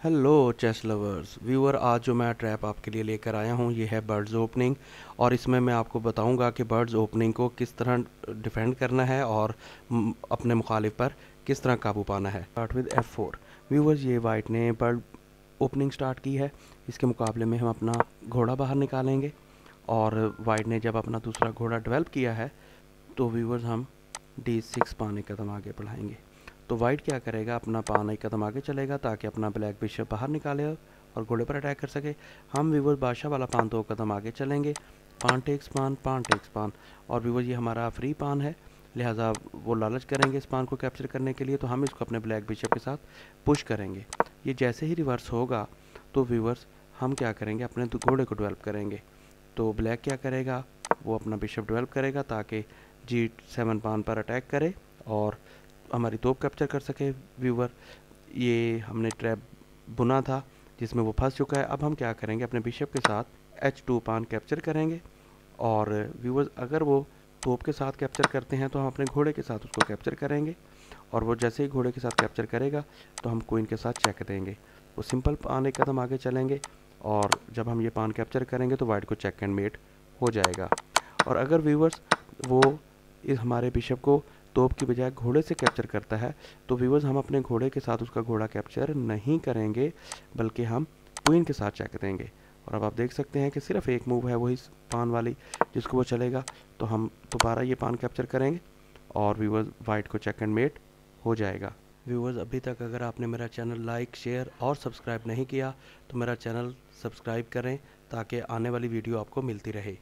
Hello chess lovers viewer, आज जो मैं ट्रैप आपके लिए लेकर आया हूँ ये है बर्ड्स ओपनिंग। और इसमें मैं आपको बताऊँगा कि बर्ड्स ओपनिंग को किस तरह डिफेंड करना है और अपने मुखालिफ पर किस तरह काबू पाना है। Start with F4। व्यूअर्स, ये वाइट ने बर्ड ओपनिंग स्टार्ट की है। इसके मुकाबले में हम अपना घोड़ा बाहर निकालेंगे और वाइट ने जब अपना दूसरा घोड़ा डेवलप किया है तो व्यूअर्स हम D6 पान एक कदम आगे बढ़ाएंगे। तो वाइट क्या करेगा, अपना पान एक कदम आगे चलेगा ताकि अपना ब्लैक बिशप बाहर निकाले और घोड़े पर अटैक कर सके। हम व्यूअर्स बादशाह वाला पान 2 कदम आगे चलेंगे, पान टेक्स पान, पान टेक्स पान। और व्यूअर्स ये हमारा फ्री पान है, लिहाजा वो लालच करेंगे इस पान को कैप्चर करने के लिए, तो हम इसको अपने ब्लैक बिशप के साथ पुश करेंगे। ये जैसे ही रिवर्स होगा तो व्यूअर्स हम क्या करेंगे, अपने घोड़े को डेवलप करेंगे। तो ब्लैक क्या करेगा, वो अपना बिशप डेवलप करेगा ताकि G7 पान पर अटैक करे और हमारी तोप कैप्चर कर सके। व्यूवर, ये हमने ट्रैप बुना था जिसमें वो फंस चुका है। अब हम क्या करेंगे, अपने बिशप के साथ H2 पान कैप्चर करेंगे। और व्यूवर्स, अगर वो तोप के साथ कैप्चर करते हैं तो हम अपने घोड़े के साथ उसको कैप्चर करेंगे। और वो जैसे ही घोड़े के साथ कैप्चर करेगा तो हम क्वीन के साथ चेक देंगे। वो सिंपल पान एक कदम आगे चलेंगे और जब हम ये पान कैप्चर करेंगे तो वाइट को चेक एंड मेट हो जाएगा। और अगर व्यूवर्स वो इस हमारे बिशप को तोप की बजाय घोड़े से कैप्चर करता है तो व्यूवर्स हम अपने घोड़े के साथ उसका घोड़ा कैप्चर नहीं करेंगे, बल्कि हम क्वीन के साथ चेक देंगे। और अब आप देख सकते हैं कि सिर्फ एक मूव है वही पान वाली जिसको वो चलेगा, तो हम दोबारा ये पान कैप्चर करेंगे और व्यूवर्स वाइट को चेक एंड मेट हो जाएगा। व्यूवर्स, अभी तक अगर आपने मेरा चैनल लाइक, शेयर और सब्सक्राइब नहीं किया तो मेरा चैनल सब्सक्राइब करें ताकि आने वाली वीडियो आपको मिलती रहे।